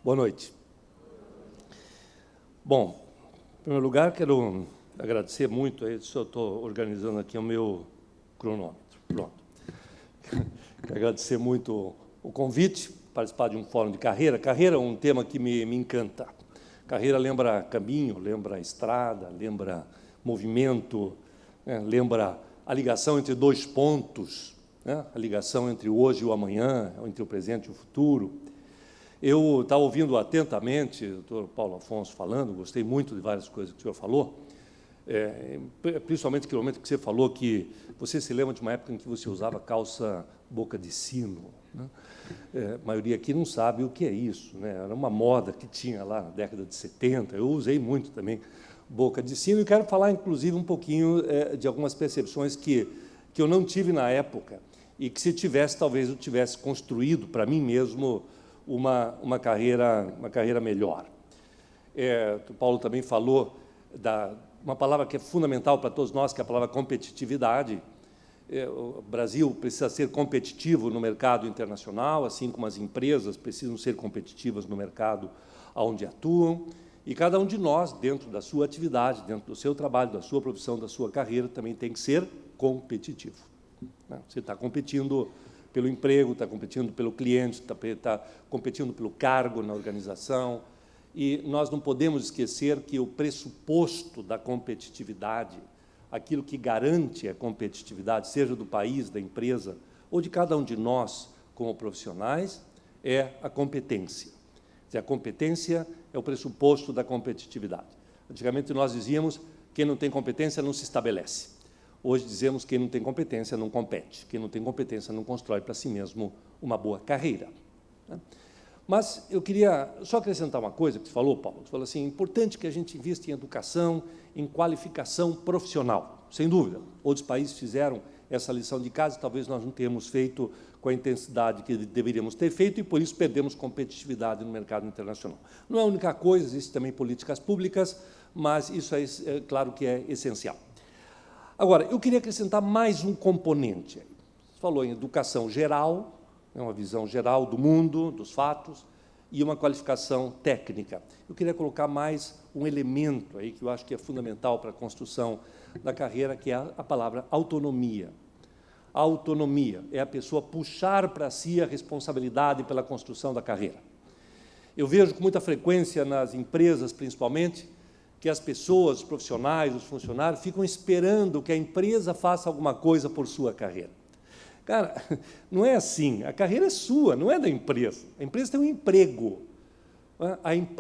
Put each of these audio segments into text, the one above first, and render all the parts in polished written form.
Boa noite. Bom, em primeiro lugar, quero agradecer muito, aí, se eu estou organizando aqui o meu cronômetro. Pronto. Quero agradecer muito o convite, participar de um fórum de carreira. Carreira é um tema que me encanta. Carreira lembra caminho, lembra estrada, lembra movimento, né? Lembra a ligação entre dois pontos, né? A ligação entre o hoje e o amanhã, entre o presente e o futuro. Eu estava ouvindo atentamente o doutor Paulo Afonso falando, gostei muito de várias coisas que o senhor falou, principalmente aquele momento que você falou que você se lembra de uma época em que você usava calça boca de sino, né? A maioria aqui não sabe o que é isso, né? Era uma moda que tinha lá na década de 70, eu usei muito também boca de sino, e quero falar, inclusive, um pouquinho de algumas percepções que eu não tive na época, e que, se tivesse, talvez eu tivesse construído para mim mesmo uma carreira melhor. O Paulo também falou uma palavra que é fundamental para todos nós, que é a palavra competitividade. O Brasil precisa ser competitivo no mercado internacional, assim como as empresas precisam ser competitivas no mercado onde atuam, e cada um de nós, dentro da sua atividade, dentro do seu trabalho, da sua profissão, da sua carreira, também tem que ser competitivo, né? Você está competindo pelo emprego, está competindo pelo cliente, está competindo pelo cargo na organização, e nós não podemos esquecer que o pressuposto da competitividade, aquilo que garante a competitividade, seja do país, da empresa, ou de cada um de nós como profissionais, é a competência. A competência é o pressuposto da competitividade. Antigamente, nós dizíamos que quem não tem competência não se estabelece. Hoje dizemos que quem não tem competência não compete, quem não tem competência não constrói para si mesmo uma boa carreira, né? Mas eu queria só acrescentar uma coisa que você falou, Paulo. Você falou assim, é importante que a gente invista em educação, em qualificação profissional. Sem dúvida, outros países fizeram essa lição de casa, talvez nós não tenhamos feito com a intensidade que deveríamos ter feito, e, por isso, perdemos competitividade no mercado internacional. Não é a única coisa, existem também políticas públicas, mas isso é claro que é essencial. Agora, eu queria acrescentar mais um componente. Você falou em educação geral, uma visão geral do mundo, dos fatos, e uma qualificação técnica. Eu queria colocar mais um elemento aí que eu acho que é fundamental para a construção da carreira, que é a palavra autonomia. A autonomia é a pessoa puxar para si a responsabilidade pela construção da carreira. Eu vejo com muita frequência nas empresas, principalmente, que as pessoas, os profissionais, os funcionários, ficam esperando que a empresa faça alguma coisa por sua carreira. Cara, não é assim. A carreira é sua, não é da empresa. A empresa tem um emprego.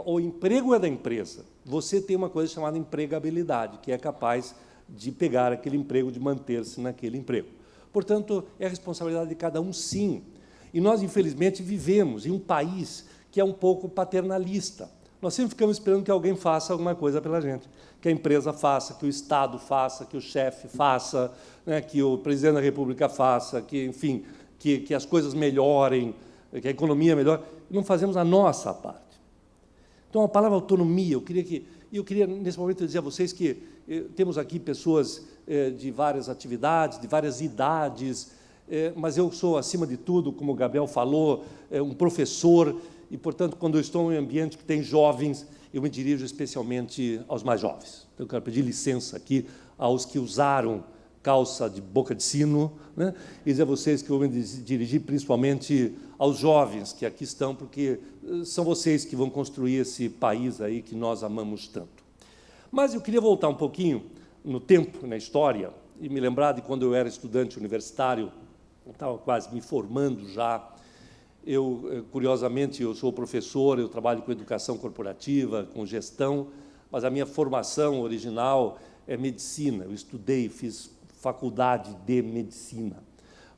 O emprego é da empresa. Você tem uma coisa chamada empregabilidade, que é capaz de pegar aquele emprego, de manter-se naquele emprego. Portanto, é a responsabilidade de cada um, sim. E nós, infelizmente, vivemos em um país que é um pouco paternalista. Nós sempre ficamos esperando que alguém faça alguma coisa pela gente, que a empresa faça, que o Estado faça, que o chefe faça, né, que o presidente da República faça, que, enfim, que as coisas melhorem, que a economia melhore. Não fazemos a nossa parte. Então, a palavra autonomia, eu queria, nesse momento, dizer a vocês que temos aqui pessoas de várias atividades, de várias idades, mas eu sou, acima de tudo, como o Gabriel falou, um professor, e, portanto, quando eu estou em um ambiente que tem jovens, eu me dirijo especialmente aos mais jovens. Então, eu quero pedir licença aqui aos que usaram calça de boca de sino, né, e dizer a vocês que eu vou me dirigir principalmente aos jovens que aqui estão, porque são vocês que vão construir esse país aí que nós amamos tanto. Mas eu queria voltar um pouquinho no tempo, na história, e me lembrar de quando eu era estudante universitário, eu estava quase me formando já. Curiosamente, eu sou professor, eu trabalho com educação corporativa, com gestão, mas a minha formação original é medicina. Eu estudei, fiz faculdade de medicina,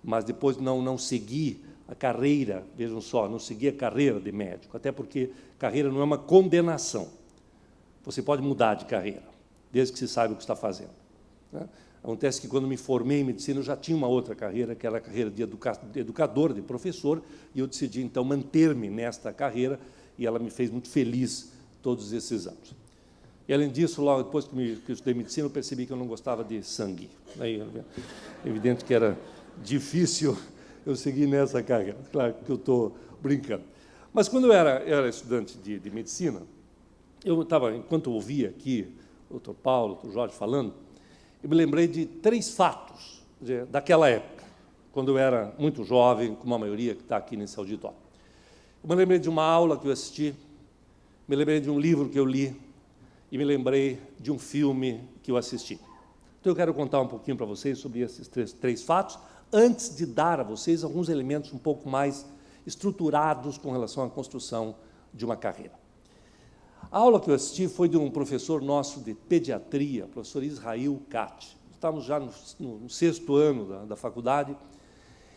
mas depois não segui a carreira, vejam só, não segui a carreira de médico, até porque carreira não é uma condenação. Você pode mudar de carreira, desde que você saiba o que está fazendo, né? Acontece que, quando me formei em medicina, eu já tinha uma outra carreira, que era a carreira de educador, de professor, e eu decidi, então, manter-me nesta carreira, e ela me fez muito feliz todos esses anos. E, além disso, logo depois que eu estudei medicina, eu percebi que eu não gostava de sangue. Aí, é evidente que era difícil eu seguir nessa carreira. Claro que eu estou brincando. Mas, quando eu era estudante de medicina, enquanto eu ouvia aqui o Dr. Paulo, o Dr. Jorge falando, eu me lembrei de 3 fatos daquela época, quando eu era muito jovem, como a maioria que está aqui nesse auditório. Eu me lembrei de uma aula que eu assisti, me lembrei de um livro que eu li, e me lembrei de um filme que eu assisti. Então, eu quero contar um pouquinho para vocês sobre esses três fatos, antes de dar a vocês alguns elementos um pouco mais estruturados com relação à construção de uma carreira. A aula que eu assisti foi de um professor nosso de pediatria, professor Israel Cate. Estávamos já no 6º ano da faculdade,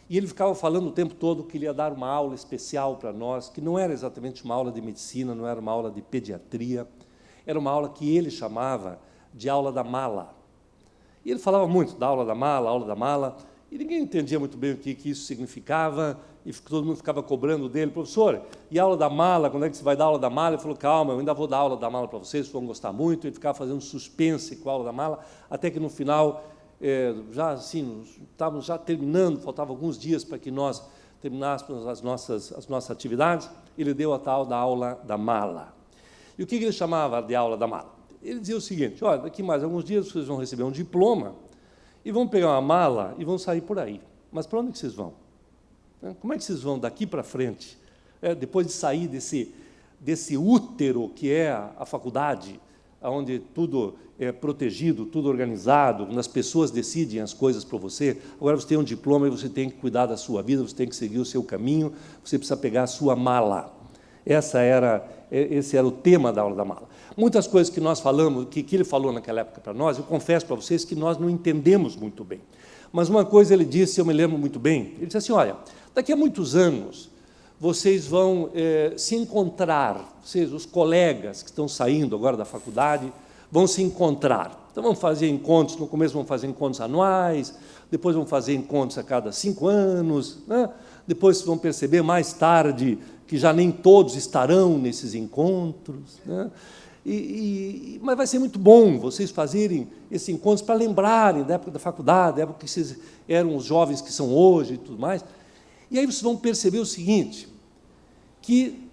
e ele ficava falando o tempo todo que ele ia dar uma aula especial para nós, que não era exatamente uma aula de medicina, não era uma aula de pediatria, era uma aula que ele chamava de aula da mala. E ele falava muito da aula da mala, e ninguém entendia muito bem o que isso significava, e todo mundo ficava cobrando dele: professor, e a aula da mala, quando é que você vai dar a aula da mala? Ele falou: calma, eu ainda vou dar a aula da mala para vocês vão gostar muito. Ele ficava fazendo suspense com a aula da mala, até que no final, já assim, estávamos já terminando, faltavam alguns dias para que nós terminássemos as nossas atividades, ele deu a tal da aula da mala. E o que ele chamava de aula da mala? Ele dizia o seguinte: olha, daqui mais alguns dias vocês vão receber um diploma, e vão pegar uma mala e vão sair por aí. Mas para onde que vocês vão? Como é que vocês vão daqui para frente, depois de sair desse útero que é a faculdade, onde tudo é protegido, tudo organizado, onde as pessoas decidem as coisas para você? Agora você tem um diploma e você tem que cuidar da sua vida, você tem que seguir o seu caminho, você precisa pegar a sua mala. Esse era o tema da aula da mala. Muitas coisas que nós falamos, que ele falou naquela época para nós, eu confesso para vocês que nós não entendemos muito bem. Mas uma coisa ele disse, eu me lembro muito bem, ele disse assim: olha, daqui a muitos anos, vocês vão se encontrar, vocês, os colegas que estão saindo agora da faculdade, vão se encontrar. Então, vão fazer encontros, no começo vão fazer encontros anuais, depois vão fazer encontros a cada 5 anos, né? Depois vão perceber mais tarde que já nem todos estarão nesses encontros, né? Mas vai ser muito bom vocês fazerem esses encontros para lembrarem da época da faculdade, da época que vocês eram os jovens que são hoje e tudo mais. E aí vocês vão perceber o seguinte, que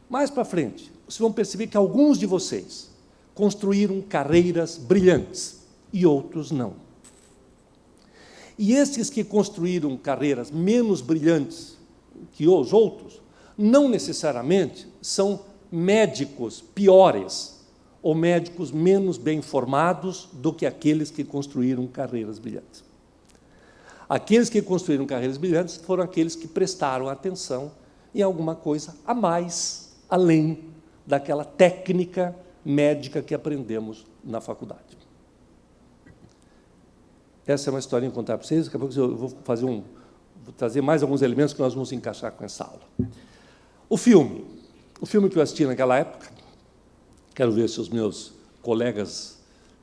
mais para frente, vocês vão perceber que alguns de vocês construíram carreiras brilhantes e outros não. E esses que construíram carreiras menos brilhantes que os outros, não necessariamente são médicos piores ou médicos menos bem formados do que aqueles que construíram carreiras brilhantes. Aqueles que construíram carreiras brilhantes foram aqueles que prestaram atenção em alguma coisa a mais, além daquela técnica médica que aprendemos na faculdade. Essa é uma historinha que eu vou contar para vocês, daqui a pouco eu vou trazer mais alguns elementos que nós vamos encaixar com essa aula. O filme que eu assisti naquela época, quero ver se os meus colegas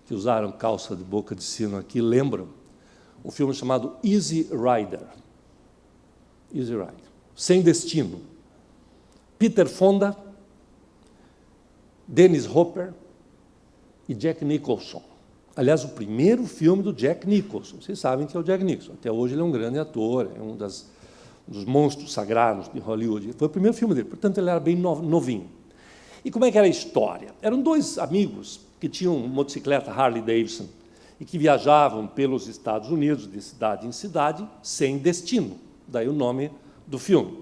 que usaram calça de boca de sino aqui lembram, um filme chamado Easy Rider. Easy Rider. Sem Destino. Peter Fonda, Dennis Hopper e Jack Nicholson. Aliás, o primeiro filme do Jack Nicholson. Vocês sabem que é o Jack Nicholson. Até hoje ele é um grande ator, é um dos monstros sagrados de Hollywood. Foi o primeiro filme dele, portanto, ele era bem novinho. E como é que era a história? Eram 2 amigos que tinham motocicleta Harley Davidson e que viajavam pelos Estados Unidos, de cidade em cidade, sem destino. Daí o nome do filme.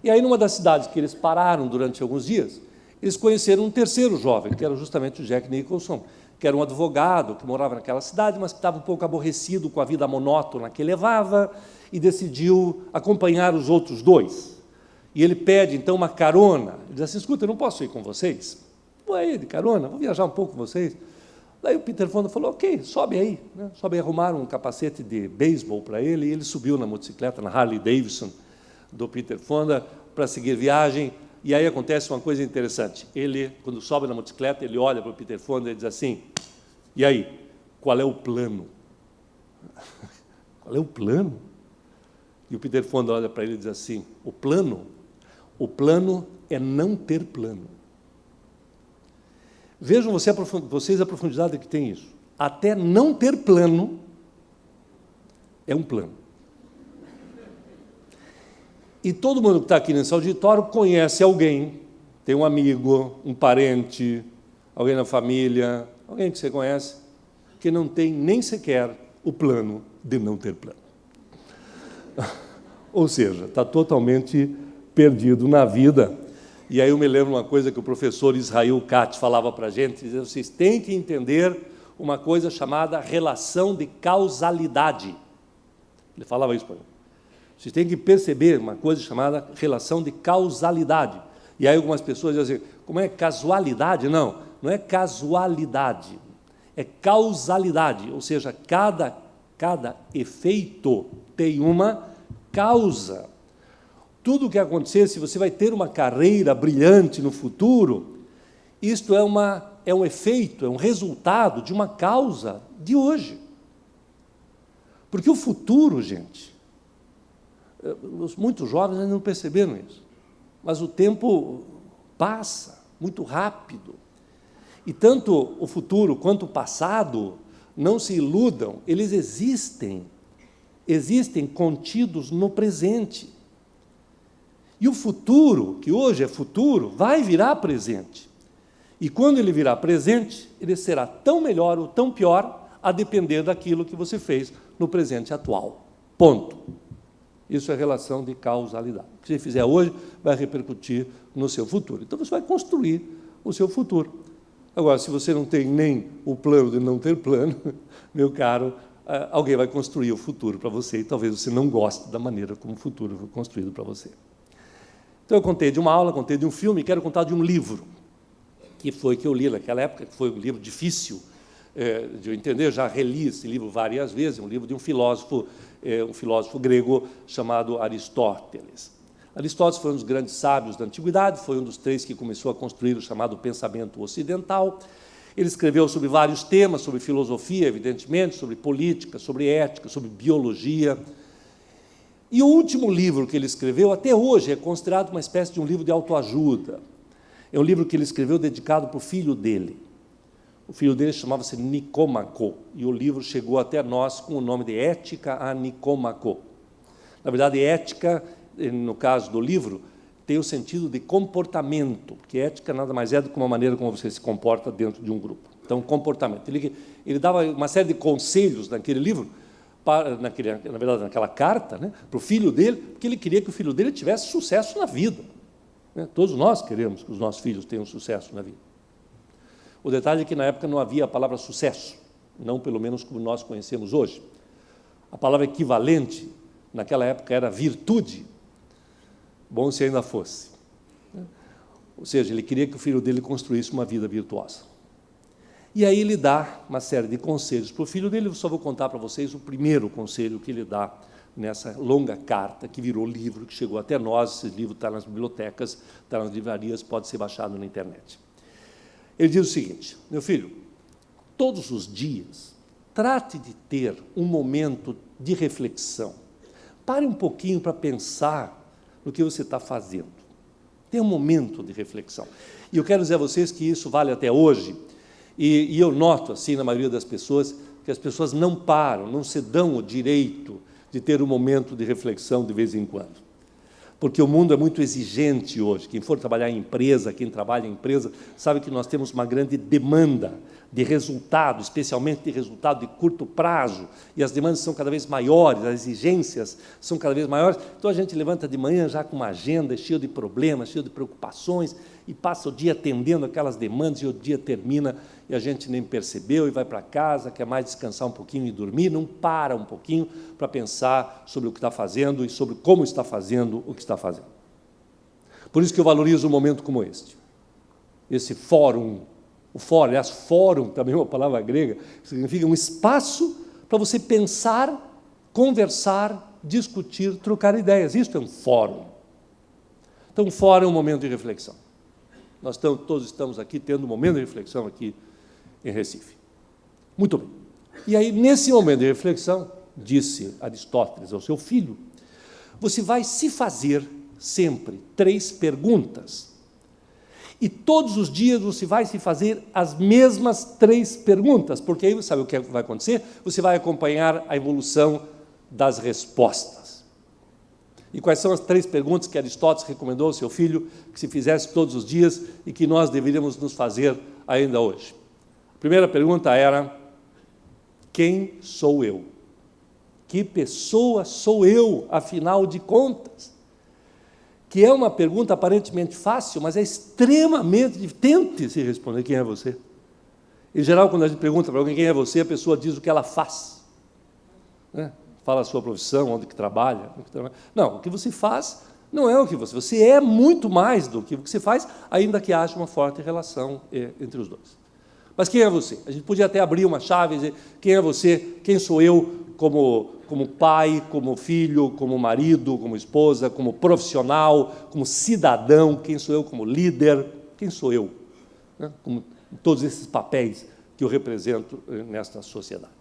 E aí, numa das cidades que eles pararam durante alguns dias, eles conheceram um terceiro jovem, que era justamente o Jack Nicholson, que era um advogado que morava naquela cidade, mas que estava um pouco aborrecido com a vida monótona que levava e decidiu acompanhar os outros 2. E ele pede, então, uma carona. Ele diz assim: escuta, eu não posso ir com vocês? Vou aí de carona, vou viajar um pouco com vocês. Daí o Peter Fonda falou: ok, sobe aí. Né? Sobe aí, arrumaram um capacete de beisebol para ele, e ele subiu na motocicleta, na Harley Davidson do Peter Fonda, para seguir viagem. E aí acontece uma coisa interessante. Ele, quando sobe na motocicleta, ele olha para o Peter Fonda e diz assim: e aí, qual é o plano? Qual é o plano? E o Peter Fonda olha para ele e diz assim: o plano é não ter plano. Vejam vocês a profundidade que tem isso. Até não ter plano é um plano. E todo mundo que está aqui nesse auditório conhece alguém, tem um amigo, um parente, alguém na família, alguém que você conhece, que não tem nem sequer o plano de não ter plano. Ou seja, está totalmente perdido na vida. E aí eu me lembro uma coisa que o professor Israel Katz falava para a gente, dizia, vocês têm que entender uma coisa chamada relação de causalidade. Ele falava isso para mim. Vocês têm que perceber uma coisa chamada relação de causalidade. E aí algumas pessoas dizem assim, como é casualidade? Não, não é casualidade, é causalidade, ou seja, cada efeito tem uma causa. Tudo o que acontecer, se você vai ter uma carreira brilhante no futuro, isto é um efeito, é um resultado de uma causa de hoje. Porque o futuro, gente, muitos jovens ainda não perceberam isso, mas o tempo passa muito rápido. E tanto o futuro quanto o passado, não se iludam, eles existem contidos no presente. E o futuro, que hoje é futuro, vai virar presente. E quando ele virar presente, ele será tão melhor ou tão pior, a depender daquilo que você fez no presente atual. Ponto. Isso é relação de causalidade. O que você fizer hoje vai repercutir no seu futuro. Então, você vai construir o seu futuro. Agora, se você não tem nem o plano de não ter plano, meu caro, alguém vai construir o futuro para você e talvez você não goste da maneira como o futuro foi construído para você. Então, eu contei de uma aula, contei de um filme, e quero contar de um livro, que foi que eu li naquela época, que foi um livro difícil de eu entender, já reli esse livro várias vezes, um livro de um filósofo grego chamado Aristóteles. Aristóteles foi um dos grandes sábios da antiguidade, foi um dos 3 que começou a construir o chamado pensamento ocidental. Ele escreveu sobre vários temas, sobre filosofia, evidentemente, sobre política, sobre ética, sobre biologia. E o último livro que ele escreveu, até hoje, é considerado uma espécie de um livro de autoajuda. É um livro que ele escreveu dedicado para o filho dele. O filho dele chamava-se Nicômaco, e o livro chegou até nós com o nome de Ética a Nicômaco. Na verdade, ética, no caso do livro, tem o sentido de comportamento, porque ética nada mais é do que uma maneira como você se comporta dentro de um grupo. Então, comportamento. Ele dava uma série de conselhos naquele livro, na verdade, naquela carta, né, para o filho dele, porque ele queria que o filho dele tivesse sucesso na vida. Né? Todos nós queremos que os nossos filhos tenham sucesso na vida. O detalhe é que, na época, não havia a palavra sucesso, não pelo menos como nós conhecemos hoje. A palavra equivalente, naquela época, era virtude. Bom se ainda fosse. Ou seja, ele queria que o filho dele construísse uma vida virtuosa. E aí ele dá uma série de conselhos para o filho dele. Eu só vou contar para vocês o primeiro conselho que ele dá nessa longa carta, que virou livro, que chegou até nós. Esse livro está nas bibliotecas, está nas livrarias, pode ser baixado na internet. Ele diz o seguinte: meu filho, todos os dias, trate de ter um momento de reflexão. Pare um pouquinho para pensar no que você está fazendo. Tenha um momento de reflexão. E eu quero dizer a vocês que isso vale até hoje, e eu noto, assim, na maioria das pessoas, que as pessoas não param, não se dão o direito de ter um momento de reflexão de vez em quando. Porque o mundo é muito exigente hoje. Quem for trabalhar em empresa, quem trabalha em empresa, sabe que nós temos uma grande demanda de resultado, especialmente de resultado de curto prazo, e as demandas são cada vez maiores, as exigências são cada vez maiores. Então, a gente levanta de manhã já com uma agenda cheia de problemas, cheia de preocupações, e passa o dia atendendo aquelas demandas, e o dia termina, e a gente nem percebeu, e vai para casa, quer mais descansar um pouquinho e dormir, não para um pouquinho para pensar sobre o que está fazendo e sobre como está fazendo o que está fazendo. Por isso que eu valorizo um momento como este. Esse fórum, aliás, fórum também é uma palavra grega, significa um espaço para você pensar, conversar, discutir, trocar ideias. Isso é um fórum. Então, um fórum é um momento de reflexão. Nós todos estamos aqui tendo um momento de reflexão aqui em Recife. Muito bem. E aí, nesse momento de reflexão, disse Aristóteles ao seu filho, você vai se fazer sempre 3 perguntas. E todos os dias você vai se fazer as mesmas 3 perguntas, porque aí, sabe o que vai acontecer? Você vai acompanhar a evolução das respostas. E quais são as 3 perguntas que Aristóteles recomendou ao seu filho que se fizesse todos os dias e que nós deveríamos nos fazer ainda hoje? A primeira pergunta era: quem sou eu? Que pessoa sou eu, afinal de contas? Que é uma pergunta aparentemente fácil, mas é extremamente difícil. Tente se responder quem é você. Em geral, quando a gente pergunta para alguém quem é você, a pessoa diz o que ela faz, né? Fala a sua profissão, onde que trabalha. Não, o que você faz não é o que você é muito mais do que o que você faz, ainda que haja uma forte relação entre os dois. Mas quem é você? A gente podia até abrir uma chave e dizer: quem é você? Quem sou eu como pai, como filho, como marido, como esposa, como profissional, como cidadão? Quem sou eu como líder? Quem sou eu? Né? Como todos esses papéis que eu represento nesta sociedade.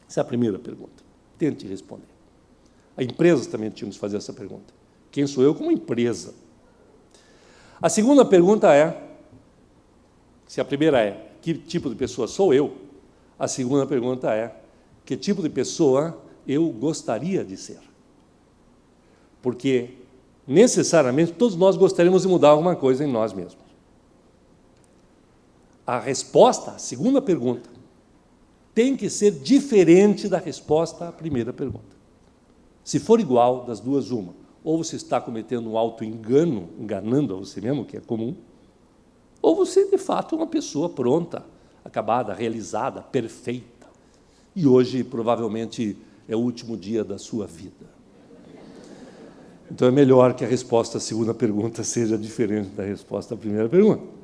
Essa é a primeira pergunta. Tente responder. As empresas também tinham que fazer essa pergunta. Quem sou eu como empresa? A segunda pergunta é, se a primeira é, que tipo de pessoa sou eu? A segunda pergunta é, que tipo de pessoa eu gostaria de ser? Porque, necessariamente, todos nós gostaríamos de mudar alguma coisa em nós mesmos. A resposta à segunda pergunta tem que ser diferente da resposta à primeira pergunta. Se for igual, das duas, uma. Ou você está cometendo um auto-engano, enganando a você mesmo, que é comum, ou você, de fato, é uma pessoa pronta, acabada, realizada, perfeita. E hoje, provavelmente, é o último dia da sua vida. Então, é melhor que a resposta à segunda pergunta seja diferente da resposta à primeira pergunta.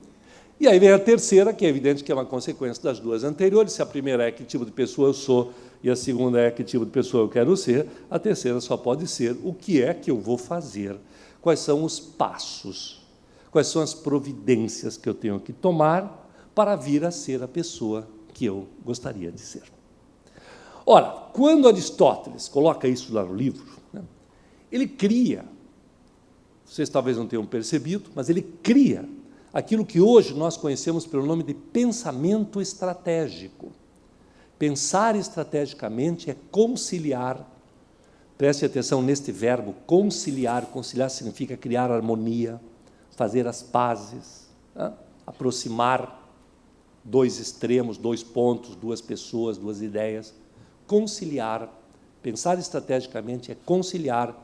E aí vem a terceira, que é evidente que é uma consequência das duas anteriores. Se a primeira é que tipo de pessoa eu sou e a segunda é que tipo de pessoa eu quero ser, a terceira só pode ser o que é que eu vou fazer, quais são os passos, quais são as providências que eu tenho que tomar para vir a ser a pessoa que eu gostaria de ser. Ora, quando Aristóteles coloca isso lá no livro, né, ele cria, vocês talvez não tenham percebido, mas ele cria aquilo que hoje nós conhecemos pelo nome de pensamento estratégico. Pensar estrategicamente é conciliar. Preste atenção neste verbo, conciliar. Conciliar significa criar harmonia, fazer as pazes, né? Aproximar 2 extremos, 2 pontos, 2 pessoas, 2 ideias. Conciliar. Pensar estrategicamente é conciliar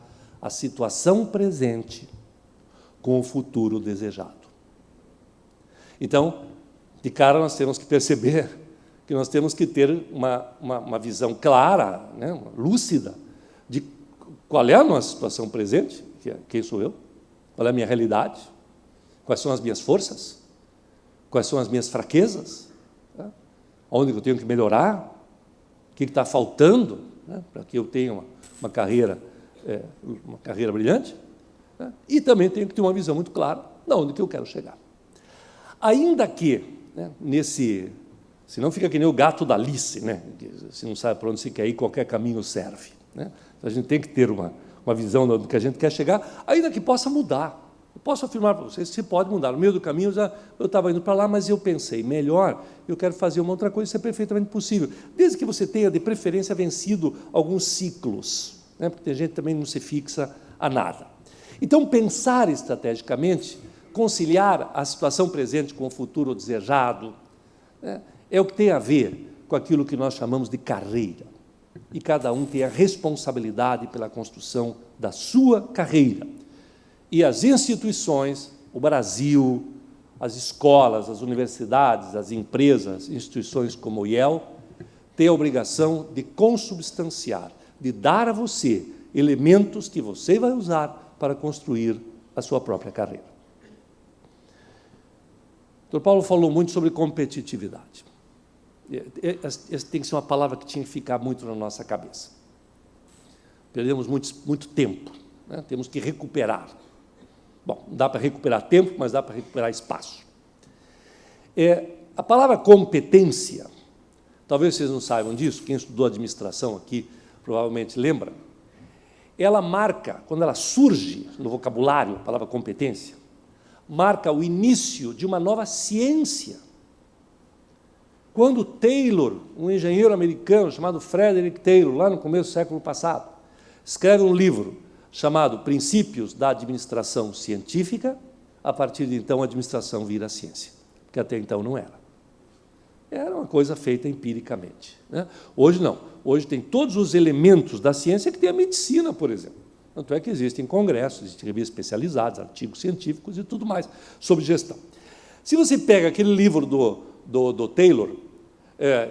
a situação presente com o futuro desejado. Então, de cara, nós temos que perceber que nós temos que ter uma visão clara, né, lúcida, de qual é a nossa situação presente, quem sou eu, qual é a minha realidade, quais são as minhas forças, quais são as minhas fraquezas, né, onde eu tenho que melhorar, o que está faltando, né, para que eu tenha uma carreira brilhante, né, e também tenho que ter uma visão muito clara de onde que eu quero chegar. Ainda que, né, senão fica que nem o gato da Alice, né, se não sabe para onde se quer ir, qualquer caminho serve, né? A gente tem que ter uma visão do que a gente quer chegar, ainda que possa mudar. Eu posso afirmar para vocês que se pode mudar. No meio do caminho, eu estava indo para lá, mas eu pensei, melhor, eu quero fazer uma outra coisa, isso é perfeitamente possível, desde que você tenha, de preferência, vencido alguns ciclos, né, porque tem gente que também não se fixa a nada. Então, pensar estrategicamente, conciliar a situação presente com o futuro desejado, né, é o que tem a ver com aquilo que nós chamamos de carreira. E cada um tem a responsabilidade pela construção da sua carreira. E as instituições, o Brasil, as escolas, as universidades, as empresas, instituições como o IEL, têm a obrigação de consubstanciar, de dar a você elementos que você vai usar para construir a sua própria carreira. O Dr. Paulo falou muito sobre competitividade. Essa tem que ser uma palavra que tinha que ficar muito na nossa cabeça. Perdemos muito tempo, né? Temos que recuperar. Bom, não dá para recuperar tempo, mas dá para recuperar espaço. A palavra competência, talvez vocês não saibam disso, quem estudou administração aqui provavelmente lembra, ela marca, quando ela surge no vocabulário, a palavra competência, marca o início de uma nova ciência. Quando Taylor, um engenheiro americano chamado Frederick Taylor, lá no começo do século passado, escreve um livro chamado Princípios da Administração Científica. A partir de então, a administração vira ciência, porque até então não era. Era uma coisa feita empiricamente, né? Hoje não. Hoje tem todos os elementos da ciência que tem a medicina, por exemplo. Tanto é que existem congressos, existem revistas especializadas, artigos científicos e tudo mais sobre gestão. Se você pega aquele livro do Taylor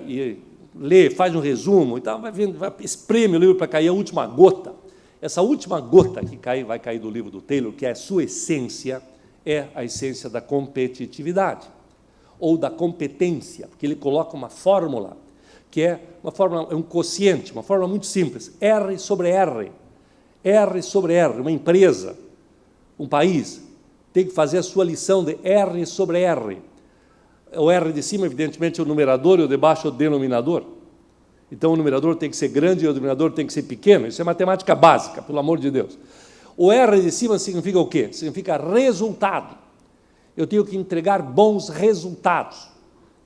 e lê, faz um resumo e tal, espreme o livro para cair a última gota. Essa última gota que vai cair do livro do Taylor, que é a sua essência, é a essência da competitividade, ou da competência, porque ele coloca uma fórmula, que é uma fórmula, é um quociente, uma fórmula muito simples, R sobre R. R sobre R, uma empresa, um país, tem que fazer a sua lição de R sobre R. O R de cima, evidentemente, é o numerador, e o de baixo é o denominador. Então, o numerador tem que ser grande e o denominador tem que ser pequeno. Isso é matemática básica, pelo amor de Deus. O R de cima significa o quê? Significa resultado. Eu tenho que entregar bons resultados,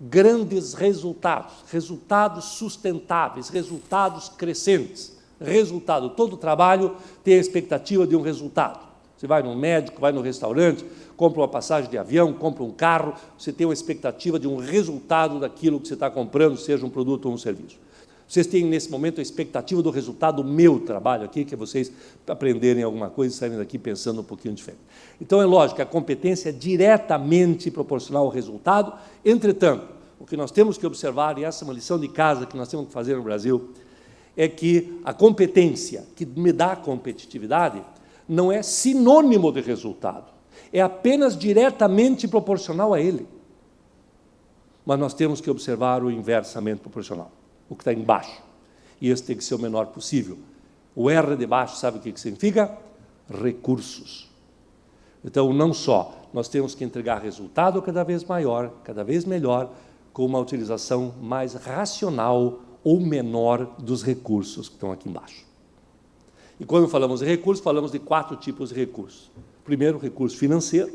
grandes resultados, resultados sustentáveis, resultados crescentes. Resultado. Todo trabalho tem a expectativa de um resultado. Você vai no médico, vai no restaurante, compra uma passagem de avião, compra um carro, você tem uma expectativa de um resultado daquilo que você está comprando, seja um produto ou um serviço. Vocês têm, nesse momento, a expectativa do resultado do meu trabalho aqui, que é vocês aprenderem alguma coisa e saírem daqui pensando um pouquinho diferente. Então, é lógico que a competência é diretamente proporcional ao resultado. Entretanto, o que nós temos que observar, e essa é uma lição de casa que nós temos que fazer no Brasil, é que a competência que me dá competitividade não é sinônimo de resultado, é apenas diretamente proporcional a ele. Mas nós temos que observar o inversamente proporcional, o que está embaixo, e esse tem que ser o menor possível. O R de baixo, sabe o que significa? Recursos. Então, não só nós temos que entregar resultado cada vez maior, cada vez melhor, com uma utilização mais racional ou menor dos recursos que estão aqui embaixo. E quando falamos de recursos, falamos de 4 tipos de recursos. Primeiro, recurso financeiro,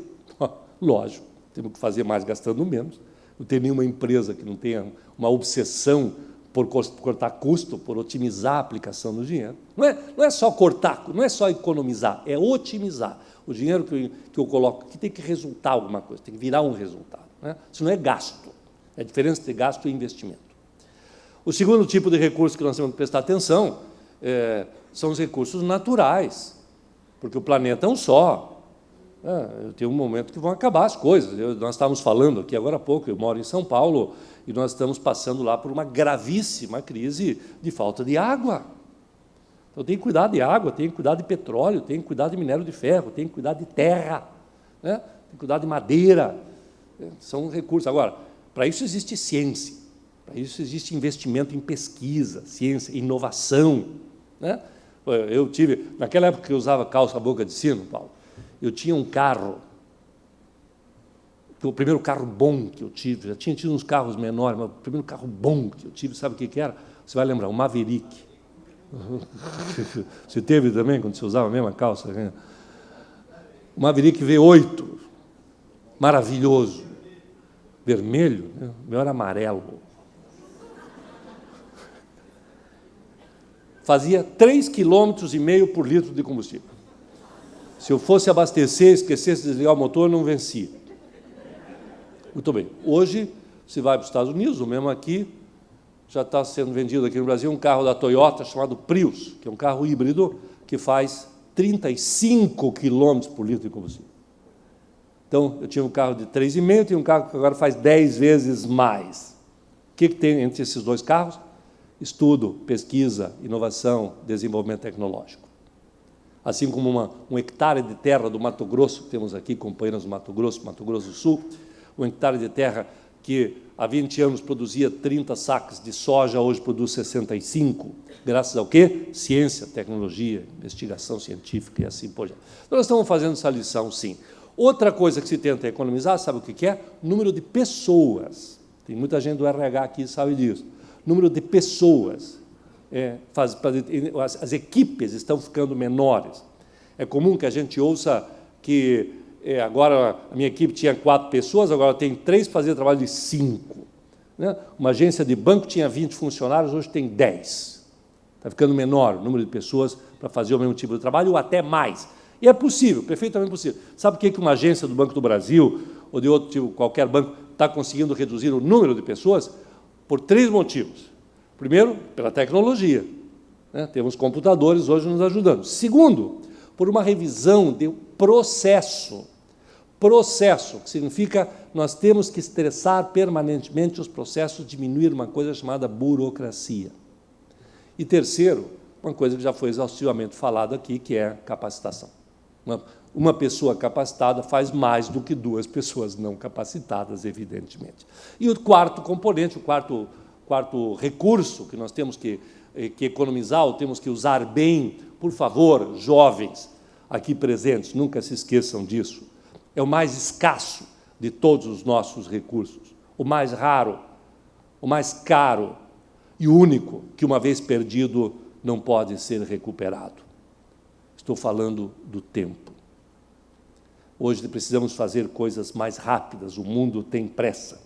lógico, temos que fazer mais gastando menos. Não tem nenhuma empresa que não tenha uma obsessão por cortar custo, por otimizar a aplicação do dinheiro. Não é só cortar, não é só economizar, é otimizar. O dinheiro que eu coloco aqui tem que resultar alguma coisa, tem que virar um resultado, né? Isso não é gasto, é a diferença entre gasto e investimento. O segundo tipo de recurso que nós temos que prestar atenção são os recursos naturais, porque o planeta é um só. Tem um momento que vão acabar as coisas. Nós estávamos falando aqui agora há pouco, eu moro em São Paulo, e nós estamos passando lá por uma gravíssima crise de falta de água. Então, tem que cuidar de água, tem que cuidar de petróleo, tem que cuidar de minério de ferro, tem que cuidar de terra, né? Tem que cuidar de madeira. São recursos. Agora, para isso existe ciência, para isso existe investimento em pesquisa, ciência, inovação, né? Eu tive, naquela época que eu usava calça boca de sino, Paulo, eu tinha um carro, o primeiro carro bom que eu tive, já tinha tido uns carros menores, mas o primeiro carro bom que eu tive, sabe o que era? Você vai lembrar, um Maverick. Você teve também, quando você usava a mesma calça? Né? O Maverick V8, maravilhoso, vermelho, né? O meu era amarelo. Fazia 3,5 km por litro de combustível. Se eu fosse abastecer, esquecesse de desligar o motor, eu não vencia. Muito bem. Hoje, se vai para os Estados Unidos, o mesmo aqui, já está sendo vendido aqui no Brasil um carro da Toyota chamado Prius, que é um carro híbrido que faz 35 km por litro de combustível. Então, eu tinha um carro de 3,5, tinha um carro que agora faz 10 vezes mais. O que tem entre esses dois carros? Estudo, pesquisa, inovação, desenvolvimento tecnológico. Assim como um hectare de terra do Mato Grosso, temos aqui companheiros do Mato Grosso do Sul, um hectare de terra que há 20 anos produzia 30 sacas de soja, hoje produz 65, graças ao quê? Ciência, tecnologia, investigação científica e assim por diante. Então, nós estamos fazendo essa lição, sim. Outra coisa que se tenta economizar, sabe o que é? Número de pessoas. Tem muita gente do RH aqui que sabe disso. Número de pessoas. As equipes estão ficando menores. É comum que a gente ouça que agora a minha equipe tinha 4 pessoas, agora tem 3 para fazer trabalho de 5. Né? Uma agência de banco tinha 20 funcionários, hoje tem 10. Está ficando menor o número de pessoas para fazer o mesmo tipo de trabalho, ou até mais. E é possível, perfeitamente possível. Sabe por que uma agência do Banco do Brasil, ou de outro tipo, qualquer banco, está conseguindo reduzir o número de pessoas? Por 3 motivos. Primeiro, pela tecnologia. Né? Temos computadores hoje nos ajudando. Segundo, por uma revisão de processo. Processo, que significa nós temos que estressar permanentemente os processos, diminuir uma coisa chamada burocracia. E terceiro, uma coisa que já foi exaustivamente falado aqui, que é capacitação. Uma pessoa capacitada faz mais do que 2 pessoas não capacitadas, evidentemente. E o quarto componente, o quarto recurso que nós temos que economizar, ou temos que usar bem, por favor, jovens aqui presentes, nunca se esqueçam disso, é o mais escasso de todos os nossos recursos, o mais raro, o mais caro e o único que, uma vez perdido, não pode ser recuperado. Estou falando do tempo. Hoje precisamos fazer coisas mais rápidas, o mundo tem pressa.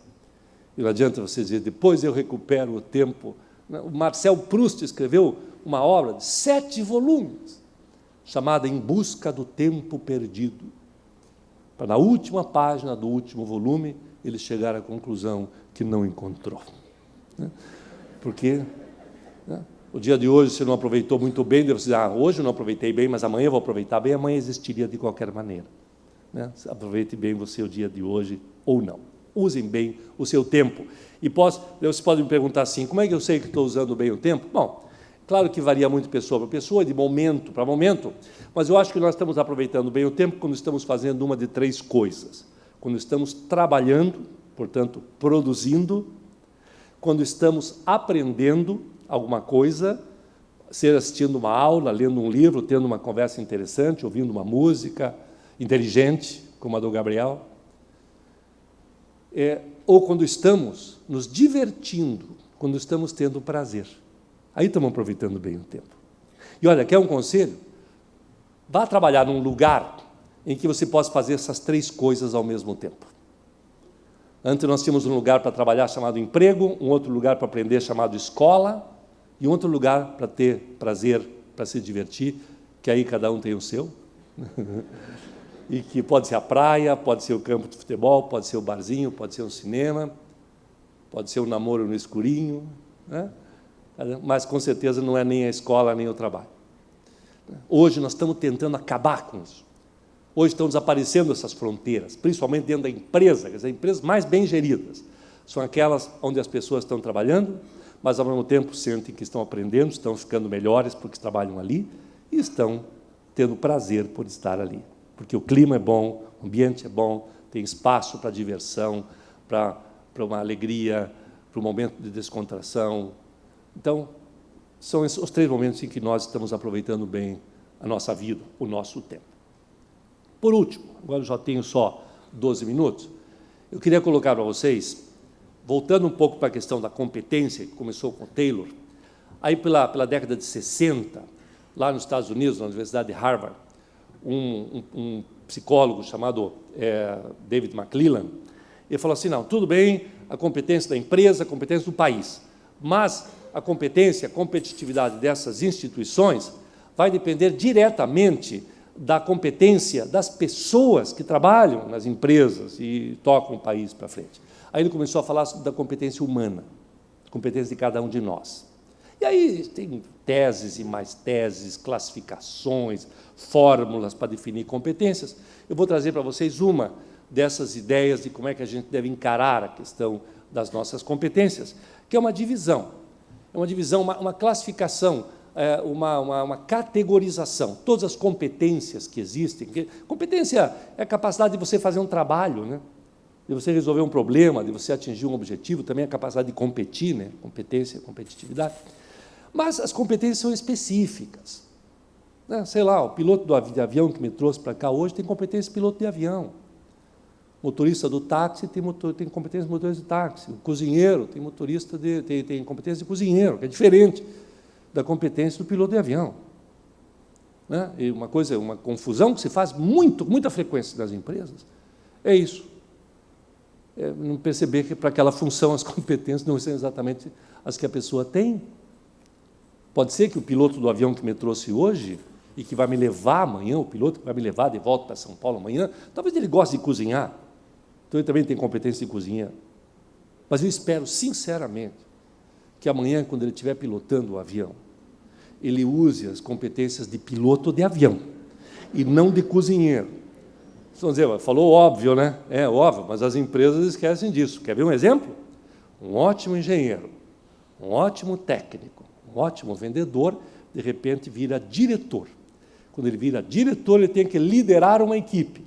E não adianta você dizer, depois eu recupero o tempo. O Marcel Proust escreveu uma obra de 7 volumes, chamada Em Busca do Tempo Perdido. Para, na última página do último volume, ele chegar à conclusão que não encontrou. Porque o dia de hoje você não aproveitou muito bem, você diz, hoje eu não aproveitei bem, mas amanhã eu vou aproveitar bem, amanhã existiria de qualquer maneira. Aproveite bem você o dia de hoje ou não. Usem bem o seu tempo. E você pode me perguntar assim, como é que eu sei que estou usando bem o tempo? Bom, claro que varia muito de pessoa para pessoa, de momento para momento, mas eu acho que nós estamos aproveitando bem o tempo quando estamos fazendo uma de 3 coisas. Quando estamos trabalhando, portanto, produzindo, quando estamos aprendendo alguma coisa, seja assistindo uma aula, lendo um livro, tendo uma conversa interessante, ouvindo uma música inteligente, como a do Gabriel, ou quando estamos nos divertindo, quando estamos tendo prazer. Aí estamos aproveitando bem o tempo. E olha, quer um conselho? Vá trabalhar num lugar em que você possa fazer essas 3 coisas ao mesmo tempo. Antes nós tínhamos um lugar para trabalhar chamado emprego, um outro lugar para aprender chamado escola, e um outro lugar para ter prazer, para se divertir, que aí cada um tem o seu. E que pode ser a praia, pode ser o campo de futebol, pode ser o barzinho, pode ser um cinema, pode ser um namoro no escurinho, né? Mas com certeza não é nem a escola, nem o trabalho. Hoje nós estamos tentando acabar com isso. Hoje estão desaparecendo essas fronteiras, principalmente dentro da empresa, quer dizer, empresas mais bem geridas. São aquelas onde as pessoas estão trabalhando, mas ao mesmo tempo sentem que estão aprendendo, estão ficando melhores porque trabalham ali e estão tendo prazer por estar ali. Porque o clima é bom, o ambiente é bom, tem espaço para diversão, para uma alegria, para um momento de descontração. Então, são os 3 momentos em que nós estamos aproveitando bem a nossa vida, o nosso tempo. Por último, agora eu já tenho só 12 minutos, eu queria colocar para vocês, voltando um pouco para a questão da competência, que começou com o Taylor, aí pela década de 60, lá nos Estados Unidos, na Universidade de Harvard, um psicólogo chamado David McClellan, ele falou assim, não, tudo bem, a competência da empresa, a competência do país, mas a competência, a competitividade dessas instituições vai depender diretamente da competência das pessoas que trabalham nas empresas e tocam o país para frente. Aí ele começou a falar da competência humana, competência de cada um de nós. E aí tem teses e mais teses, classificações, fórmulas para definir competências. Eu vou trazer para vocês uma dessas ideias de como é que a gente deve encarar a questão das nossas competências, que é uma divisão, uma classificação, uma categorização. Todas as competências que existem, competência é a capacidade de você fazer um trabalho, né? De você resolver um problema, de você atingir um objetivo, também a capacidade de competir, né? Competência, competitividade. Mas as competências são específicas. Sei lá, o piloto de avião que me trouxe para cá hoje tem competência de piloto de avião. O motorista do táxi tem competência de motorista de táxi. O cozinheiro tem tem competência de cozinheiro, que é diferente da competência do piloto de avião. E uma confusão que se faz muita frequência nas empresas é isso. Não perceber que para aquela função as competências não são exatamente as que a pessoa tem. Pode ser que o piloto do avião que me trouxe hoje e que vai me levar amanhã, o piloto que vai me levar de volta para São Paulo amanhã, talvez ele goste de cozinhar, então ele também tem competência de cozinha. Mas eu espero, sinceramente, que amanhã, quando ele estiver pilotando o avião, ele use as competências de piloto de avião e não de cozinheiro. Vocês vão dizer, falou óbvio, né? É óbvio, mas as empresas esquecem disso. Quer ver um exemplo? Um ótimo engenheiro, um ótimo técnico, um ótimo vendedor, de repente vira diretor. Quando ele vira diretor, ele tem que liderar uma equipe.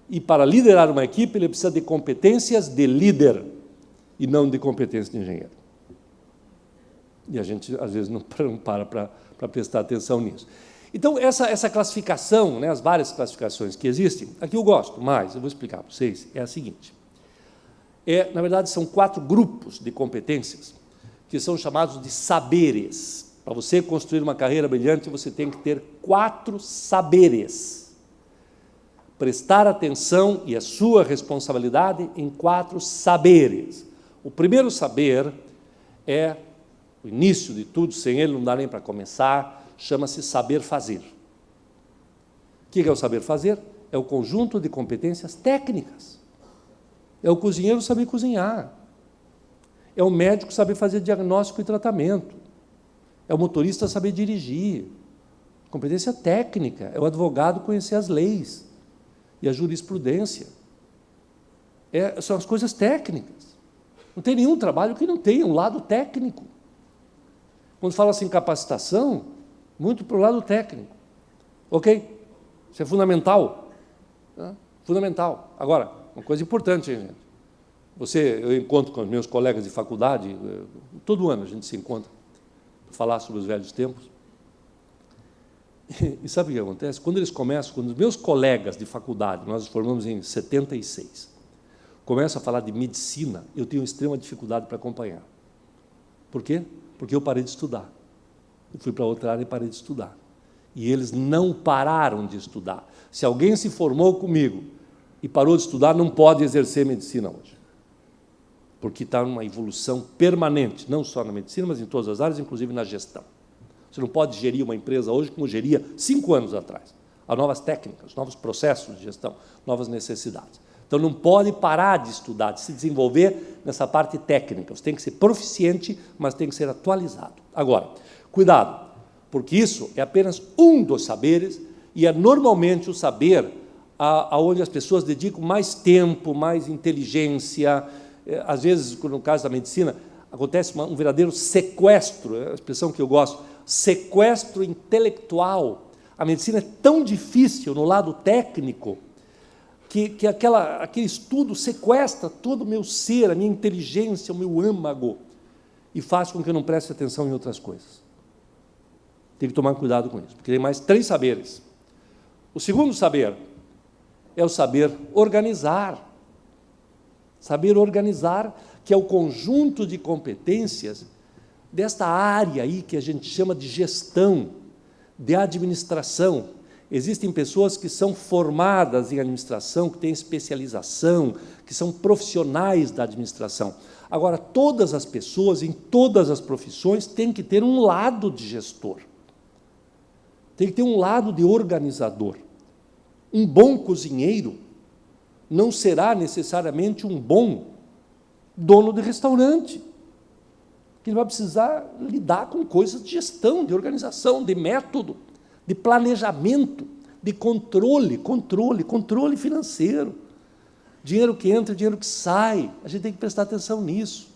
E para liderar uma equipe, ele precisa de competências de líder e não de competências de engenheiro. E a gente, às vezes, não para prestar atenção nisso. Então, essa classificação, né, as várias classificações que existem, aqui eu gosto mais, eu vou explicar para vocês, é a seguinte. Na verdade, são 4 grupos de competências que são chamados de saberes. Para você construir uma carreira brilhante, você tem que ter 4 saberes. Prestar atenção e a sua responsabilidade em 4 saberes. O primeiro saber é o início de tudo, sem ele não dá nem para começar, chama-se saber fazer. O que é o saber fazer? É o conjunto de competências técnicas. É o cozinheiro saber cozinhar. É o médico saber fazer diagnóstico e tratamento. É o motorista saber dirigir. Competência técnica. É o advogado conhecer as leis e a jurisprudência. São as coisas técnicas. Não tem nenhum trabalho que não tenha um lado técnico. Quando fala assim capacitação, muito para o lado técnico. Ok? Isso é fundamental. Tá? Fundamental. Agora, uma coisa importante, hein, gente? Eu encontro com os meus colegas de faculdade, todo ano a gente se encontra para falar sobre os velhos tempos. E sabe o que acontece? Quando os meus colegas de faculdade, nós nos formamos em 76, começam a falar de medicina, eu tenho extrema dificuldade para acompanhar. Por quê? Porque eu parei de estudar. Eu fui para outra área e parei de estudar. E eles não pararam de estudar. Se alguém se formou comigo e parou de estudar, não pode exercer medicina hoje. Porque está numa evolução permanente, não só na medicina, mas em todas as áreas, inclusive na gestão. Você não pode gerir uma empresa hoje como geria 5 anos atrás. Há novas técnicas, novos processos de gestão, novas necessidades. Então, não pode parar de estudar, de se desenvolver nessa parte técnica. Você tem que ser proficiente, mas tem que ser atualizado. Agora, cuidado, porque isso é apenas um dos saberes e é normalmente o saber aonde as pessoas dedicam mais tempo, mais inteligência. Às vezes, no caso da medicina, acontece um verdadeiro sequestro, é a expressão que eu gosto, sequestro intelectual. A medicina é tão difícil no lado técnico que aquele estudo sequestra todo o meu ser, a minha inteligência, o meu âmago, e faz com que eu não preste atenção em outras coisas. Tem que tomar cuidado com isso, porque tem mais 3 saberes. O segundo saber é o saber organizar. Saber organizar, que é o conjunto de competências desta área aí que a gente chama de gestão, de administração. Existem pessoas que são formadas em administração, que têm especialização, que são profissionais da administração. Agora, todas as pessoas, em todas as profissões, têm que ter um lado de gestor. Tem que ter um lado de organizador. Um bom cozinheiro não será necessariamente um bom dono de restaurante, que ele vai precisar lidar com coisas de gestão, de organização, de método, de planejamento, de controle financeiro. Dinheiro que entra, dinheiro que sai. A gente tem que prestar atenção nisso.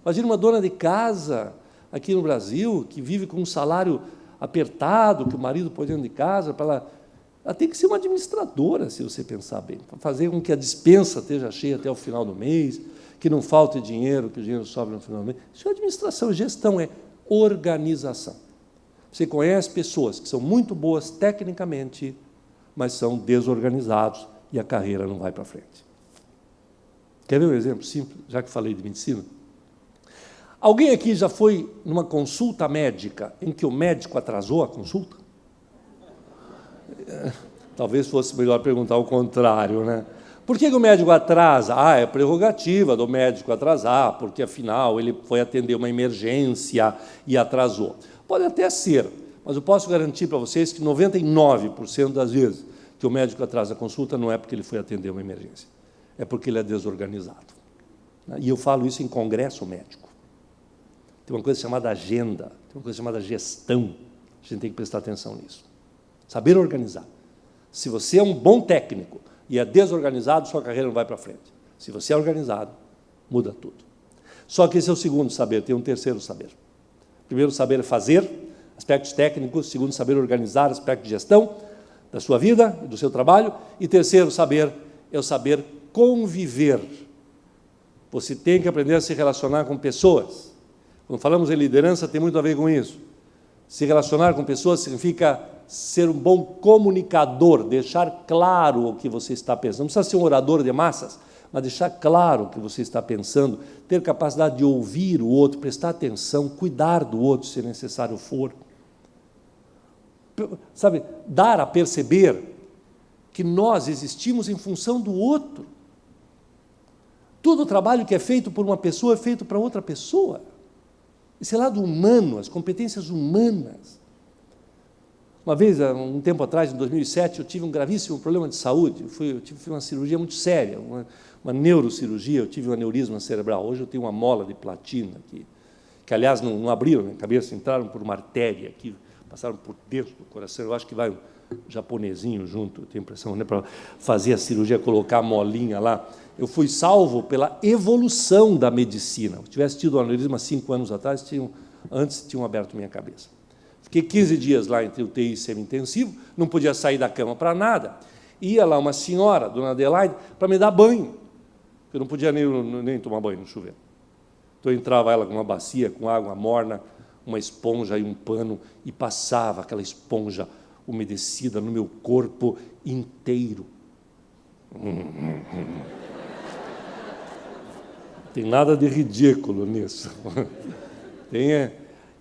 Imagina uma dona de casa aqui no Brasil, que vive com um salário apertado, que o marido põe dentro de casa, ela tem que ser uma administradora, se você pensar bem, para fazer com que a despensa esteja cheia até o final do mês, que não falte dinheiro, que o dinheiro sobre no final do mês. Isso é administração, gestão é organização. Você conhece pessoas que são muito boas tecnicamente, mas são desorganizados e a carreira não vai para frente. Quer ver um exemplo simples, já que falei de medicina? Alguém aqui já foi numa consulta médica em que o médico atrasou a consulta? Talvez fosse melhor perguntar o contrário, né? Por que o médico atrasa? É prerrogativa do médico atrasar, porque, afinal, ele foi atender uma emergência e atrasou. Pode até ser, mas eu posso garantir para vocês que 99% das vezes que o médico atrasa a consulta não é porque ele foi atender uma emergência, é porque ele é desorganizado. E eu falo isso em congresso médico. Tem uma coisa chamada agenda, tem uma coisa chamada gestão. A gente tem que prestar atenção nisso. Saber organizar. Se você é um bom técnico e é desorganizado, sua carreira não vai para frente. Se você é organizado, muda tudo. Só que esse é o segundo saber, tem um terceiro saber. Primeiro saber é fazer, aspectos técnicos. Segundo, saber organizar, aspecto de gestão da sua vida e do seu trabalho. E terceiro saber é o saber conviver. Você tem que aprender a se relacionar com pessoas. Quando falamos em liderança, tem muito a ver com isso. Se relacionar com pessoas significa ser um bom comunicador, deixar claro o que você está pensando. Não precisa ser um orador de massas, mas deixar claro o que você está pensando, ter capacidade de ouvir o outro, prestar atenção, cuidar do outro, se necessário for. Sabe, dar a perceber que nós existimos em função do outro. Todo o trabalho que é feito por uma pessoa é feito para outra pessoa. Esse lado humano, as competências humanas. Uma vez, um tempo atrás, em 2007, eu tive um gravíssimo problema de saúde. Eu tive uma cirurgia muito séria, uma neurocirurgia, eu tive um aneurisma cerebral. Hoje eu tenho uma mola de platina, que aliás, não abriram minha cabeça, entraram por uma artéria aqui, passaram por dentro do coração. Eu acho que vai um japonesinho junto, eu tenho a impressão, né, para fazer a cirurgia, colocar a molinha lá. Eu fui salvo pela evolução da medicina. Se eu tivesse tido um aneurisma 5 anos atrás, antes tinham aberto minha cabeça. Fiquei 15 dias lá entre UTI e semi-intensivo, não podia sair da cama para nada. Ia lá uma senhora, dona Adelaide, para me dar banho. Eu não podia nem tomar banho no chuveiro. Então, eu entrava ela com uma bacia, com água morna, uma esponja e um pano, e passava aquela esponja umedecida no meu corpo inteiro. Tem nada de ridículo nisso.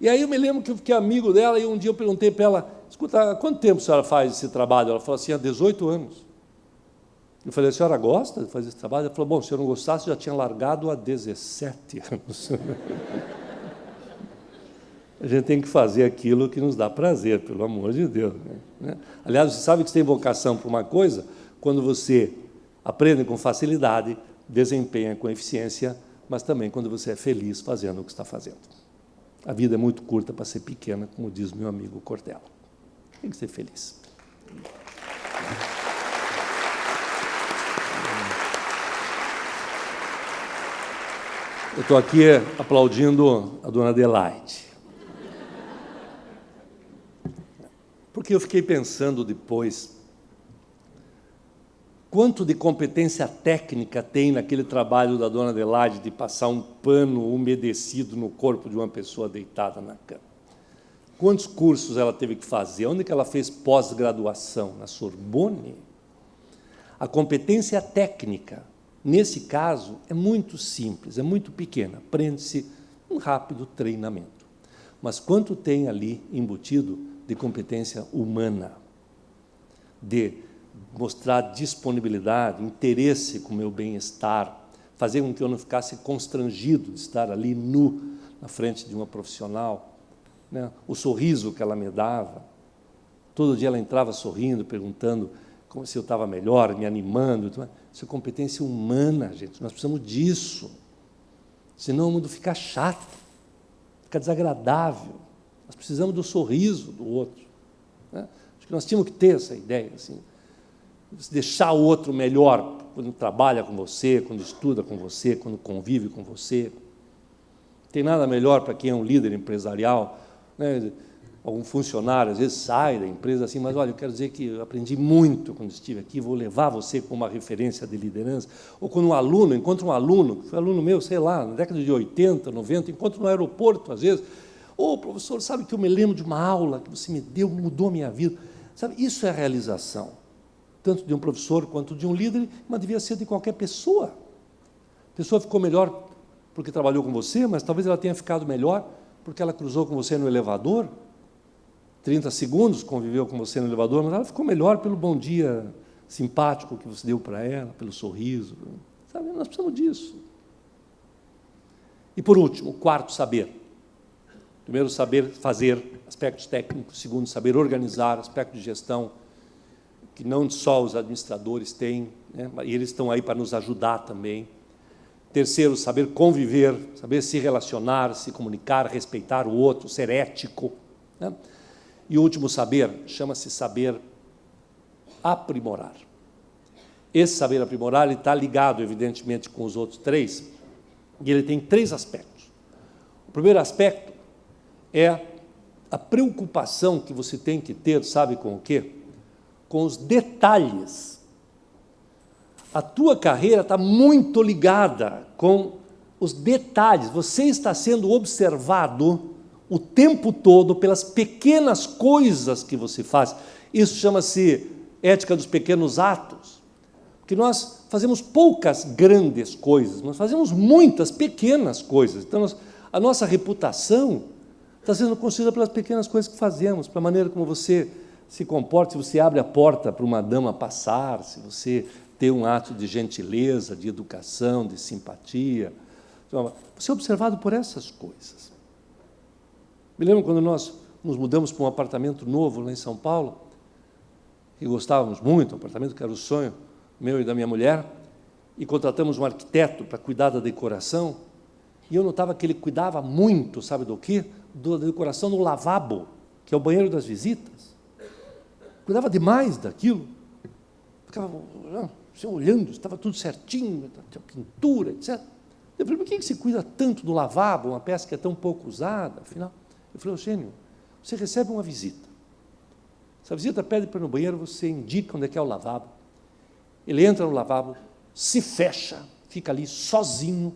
E aí eu me lembro que eu fiquei amigo dela, e um dia eu perguntei para ela, escuta, há quanto tempo a senhora faz esse trabalho? Ela falou assim, há 18 anos. Eu falei, a senhora gosta de fazer esse trabalho? Ela falou, bom, se eu não gostasse, já tinha largado há 17 anos. A gente tem que fazer aquilo que nos dá prazer, pelo amor de Deus. Né? Aliás, você sabe que você tem vocação para uma coisa quando você aprende com facilidade, desempenha com eficiência, mas também quando você é feliz fazendo o que está fazendo. A vida é muito curta para ser pequena, como diz meu amigo Cortella. Tem que ser feliz. Eu estou aqui aplaudindo a dona Adelaide. Porque eu fiquei pensando depois, quanto de competência técnica tem naquele trabalho da dona Adelaide de passar um pano umedecido no corpo de uma pessoa deitada na cama? Quantos cursos ela teve que fazer? Onde que ela fez pós-graduação? Na Sorbonne? A competência técnica, nesse caso, é muito simples, é muito pequena. Prende-se um rápido treinamento. Mas quanto tem ali embutido de competência humana, de mostrar disponibilidade, interesse com o meu bem-estar, fazer com que eu não ficasse constrangido de estar ali nu na frente de uma profissional, né? O sorriso que ela me dava, todo dia ela entrava sorrindo, perguntando como se eu estava melhor, me animando. Isso é competência humana, gente, nós precisamos disso, senão o mundo fica chato, fica desagradável. Nós precisamos do sorriso do outro, né? Acho que nós tínhamos que ter essa ideia, assim, deixar o outro melhor quando trabalha com você, quando estuda com você, quando convive com você. Não tem nada melhor para quem é um líder empresarial, né? Algum funcionário, às vezes, sai da empresa assim, mas, olha, eu quero dizer que eu aprendi muito quando estive aqui, vou levar você como uma referência de liderança. Ou quando um aluno, encontra um aluno, que foi aluno meu, sei lá, na década de 80, 90, encontro no aeroporto, às vezes, professor, sabe que eu me lembro de uma aula que você me deu, mudou a minha vida. Sabe, isso é a realização, tanto de um professor quanto de um líder, mas devia ser de qualquer pessoa. A pessoa ficou melhor porque trabalhou com você, mas talvez ela tenha ficado melhor porque ela cruzou com você no elevador, 30 segundos conviveu com você no elevador, mas ela ficou melhor pelo bom dia simpático que você deu para ela, pelo sorriso. Sabe? Nós precisamos disso. E, por último, o quarto saber. Primeiro, saber fazer, aspectos técnicos. Segundo, saber organizar, aspecto de gestão, que não só os administradores têm, né? E eles estão aí para nos ajudar também. Terceiro, saber conviver, saber se relacionar, se comunicar, respeitar o outro, ser ético, né? E o último saber chama-se saber aprimorar. Esse saber aprimorar ele está ligado, evidentemente, com os outros três, e ele tem três aspectos. O primeiro aspecto é a preocupação que você tem que ter, sabe com o quê? Com os detalhes. A tua carreira está muito ligada com os detalhes. Você está sendo observado o tempo todo pelas pequenas coisas que você faz. Isso chama-se ética dos pequenos atos. Porque nós fazemos poucas grandes coisas, nós fazemos muitas pequenas coisas. Então, a nossa reputação está sendo construída pelas pequenas coisas que fazemos, pela maneira como você se comporta, se você abre a porta para uma dama passar, se você tem um ato de gentileza, de educação, de simpatia. Você é observado por essas coisas. Me lembro quando nós nos mudamos para um apartamento novo lá em São Paulo, e gostávamos muito, um apartamento que era o sonho meu e da minha mulher, e contratamos um arquiteto para cuidar da decoração, e eu notava que ele cuidava muito, sabe do quê? Da decoração no lavabo, que é o banheiro das visitas. Cuidava demais daquilo. Ficava olhando, estava tudo certinho, tinha pintura, etc. Eu falei, por que você cuida tanto do lavabo, uma peça que é tão pouco usada, afinal? Eu falei, Eugênio, você recebe uma visita. Se a visita pede para ir no banheiro, você indica onde é que é o lavabo. Ele entra no lavabo, se fecha, fica ali sozinho,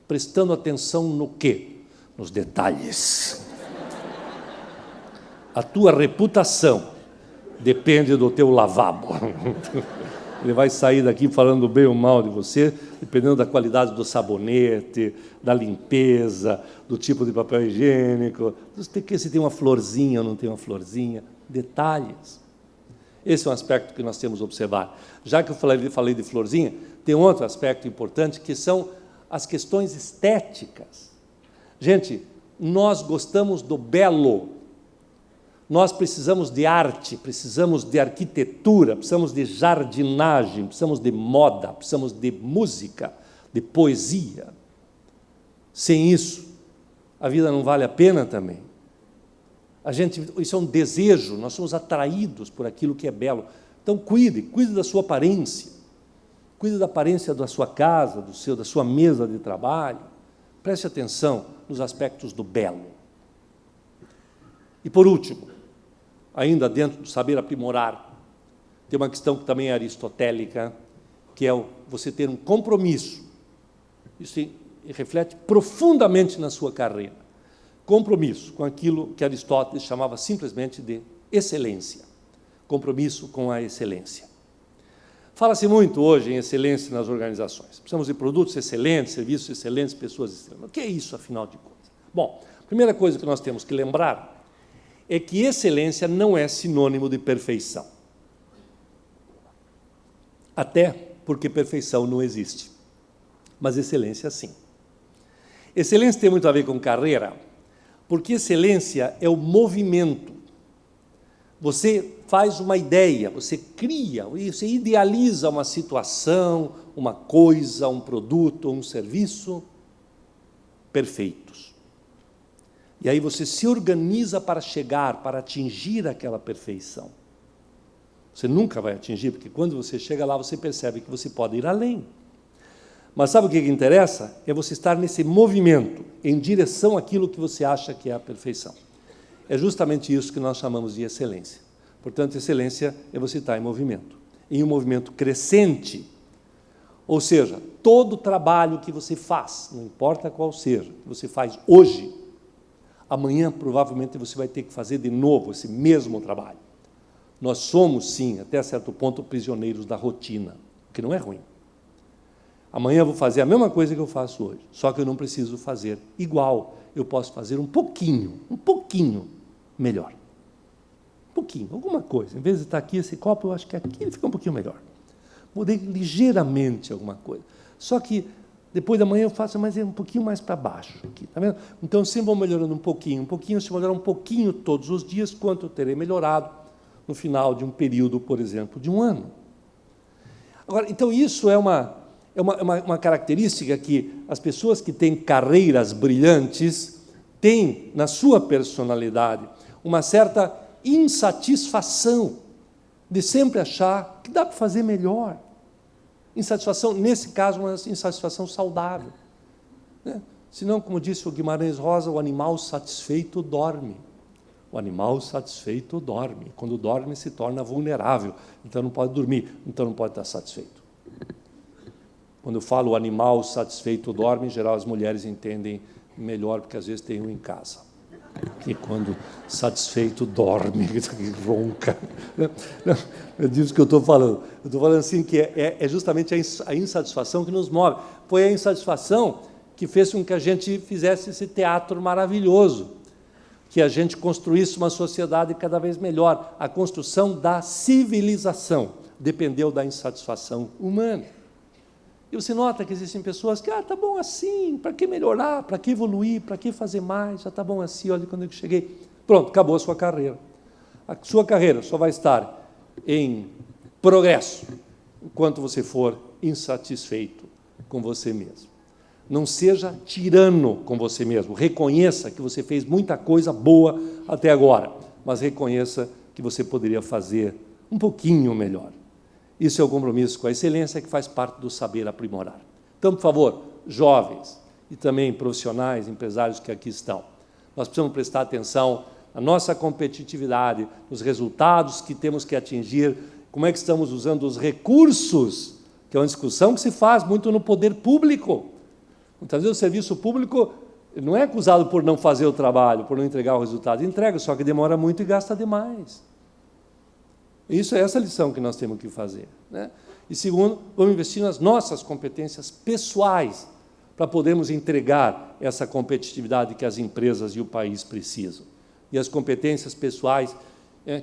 prestando atenção no quê? Nos detalhes. A tua reputação depende do teu lavabo. Ele vai sair daqui falando bem ou mal de você, dependendo da qualidade do sabonete, da limpeza, do tipo de papel higiênico, se tem uma florzinha ou não tem uma florzinha, detalhes. Esse é um aspecto que nós temos que observar. Já que eu falei de florzinha, tem outro aspecto importante, que são as questões estéticas. Gente, nós gostamos do belo. Nós precisamos de arte, precisamos de arquitetura, precisamos de jardinagem, precisamos de moda, precisamos de música, de poesia. Sem isso, a vida não vale a pena também. Isso é um desejo, nós somos atraídos por aquilo que é belo. Então, cuide da sua aparência, cuide da aparência da sua casa, da sua mesa de trabalho. Preste atenção nos aspectos do belo. E, por último, ainda dentro do saber aprimorar, tem uma questão que também é aristotélica, que é você ter um compromisso. Isso reflete profundamente na sua carreira. Compromisso com aquilo que Aristóteles chamava simplesmente de excelência. Compromisso com a excelência. Fala-se muito hoje em excelência nas organizações. Precisamos de produtos excelentes, serviços excelentes, pessoas excelentes. O que é isso, afinal de contas? Bom, a primeira coisa que nós temos que lembrar é que excelência não é sinônimo de perfeição. Até porque perfeição não existe. Mas excelência, sim. Excelência tem muito a ver com carreira, porque excelência é o movimento. Você faz uma ideia, você cria, você idealiza uma situação, uma coisa, um produto, um serviço perfeitos. E aí você se organiza para chegar, para atingir aquela perfeição. Você nunca vai atingir, porque quando você chega lá, você percebe que você pode ir além. Mas sabe o que interessa? É você estar nesse movimento, em direção àquilo que você acha que é a perfeição. É justamente isso que nós chamamos de excelência. Portanto, excelência é você estar em movimento, em um movimento crescente. Ou seja, todo trabalho que você faz, não importa qual seja, que você faz hoje, amanhã provavelmente você vai ter que fazer de novo esse mesmo trabalho. Nós somos, sim, até certo ponto, prisioneiros da rotina, o que não é ruim. Amanhã eu vou fazer a mesma coisa que eu faço hoje, só que eu não preciso fazer igual, eu posso fazer um pouquinho melhor. Um pouquinho, alguma coisa. Em vez de estar aqui esse copo, eu acho que aqui ele fica um pouquinho melhor. mudei ligeiramente alguma coisa. Só que depois da manhã eu faço, mas é um pouquinho mais para baixo. Aqui, tá vendo? Então, eu sempre vou melhorando um pouquinho. Se melhorar um pouquinho todos os dias, quanto eu terei melhorado no final de um período, por exemplo, de um ano. Agora, então, isso é uma característica que as pessoas que têm carreiras brilhantes têm, na sua personalidade, uma certa insatisfação de sempre achar que dá para fazer melhor. Insatisfação, nesse caso, uma insatisfação saudável. Né? Senão, como disse o Guimarães Rosa, o animal satisfeito dorme. O animal satisfeito dorme. Quando dorme, se torna vulnerável. Então, não pode dormir. Então, não pode estar satisfeito. Quando eu falo o animal satisfeito dorme, em geral, as mulheres entendem melhor, porque às vezes tem um em casa. Que quando satisfeito dorme, ronca. É disso que eu estou falando. Eu estou falando assim que é justamente a insatisfação que nos move. Foi a insatisfação que fez com que a gente fizesse esse teatro maravilhoso, que a gente construísse uma sociedade cada vez melhor. A construção da civilização dependeu da insatisfação humana. E você nota que existem pessoas que, tá bom assim, para que melhorar, para que evoluir, para que fazer mais, já está bom assim, olha quando eu cheguei. Pronto, acabou a sua carreira. A sua carreira só vai estar em progresso enquanto você for insatisfeito com você mesmo. Não seja tirano com você mesmo. Reconheça que você fez muita coisa boa até agora, mas reconheça que você poderia fazer um pouquinho melhor. Isso é o compromisso com a excelência que faz parte do saber aprimorar. Então, por favor, jovens e também profissionais, empresários que aqui estão, nós precisamos prestar atenção na nossa competitividade, nos resultados que temos que atingir, como é que estamos usando os recursos, que é uma discussão que se faz muito no poder público. Muitas vezes o serviço público não é acusado por não fazer o trabalho, por não entregar o resultado. Entrega, só que demora muito e gasta demais. Isso é essa lição que nós temos que fazer. Né? E, segundo, vamos investir nas nossas competências pessoais para podermos entregar essa competitividade que as empresas e o país precisam. E as competências pessoais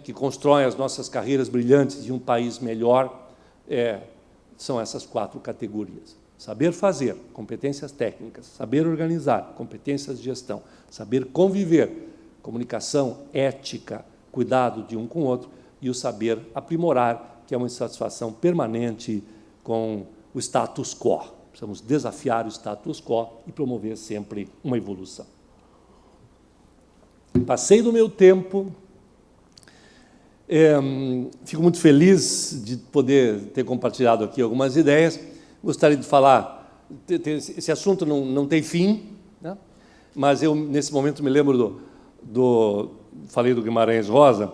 que constroem as nossas carreiras brilhantes de um país melhor são essas 4 categorias. Saber fazer, competências técnicas. Saber organizar, competências de gestão. Saber conviver, comunicação, ética, cuidado de um com o outro. E o saber aprimorar, que é uma insatisfação permanente com o status quo. Precisamos desafiar o status quo e promover sempre uma evolução. Passei do meu tempo. Fico muito feliz de poder ter compartilhado aqui algumas ideias. Gostaria de falar, esse assunto não tem fim, né? Mas eu, nesse momento, me lembro falei do Guimarães Rosa,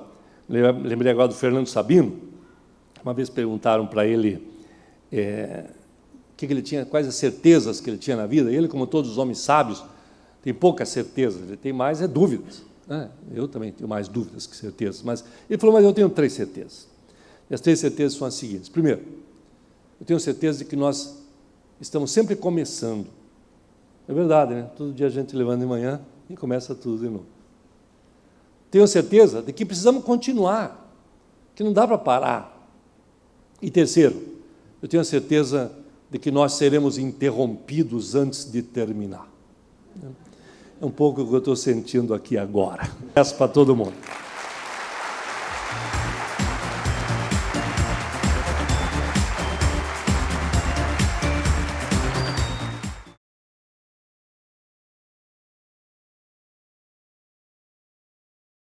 lembrei agora do Fernando Sabino. Uma vez perguntaram para ele que ele tinha, quais as certezas que ele tinha na vida. Ele, como todos os homens sábios, tem poucas certezas, ele tem mais dúvidas. Né? Eu também tenho mais dúvidas que certezas. Mas ele falou, mas eu tenho 3 certezas. E as 3 certezas são as seguintes. Primeiro, eu tenho certeza de que nós estamos sempre começando. É verdade, né? Todo dia a gente levanta de manhã e começa tudo de novo. Tenho certeza de que precisamos continuar, que não dá para parar. E terceiro, eu tenho a certeza de que nós seremos interrompidos antes de terminar. É um pouco o que eu estou sentindo aqui agora. Peço para todo mundo.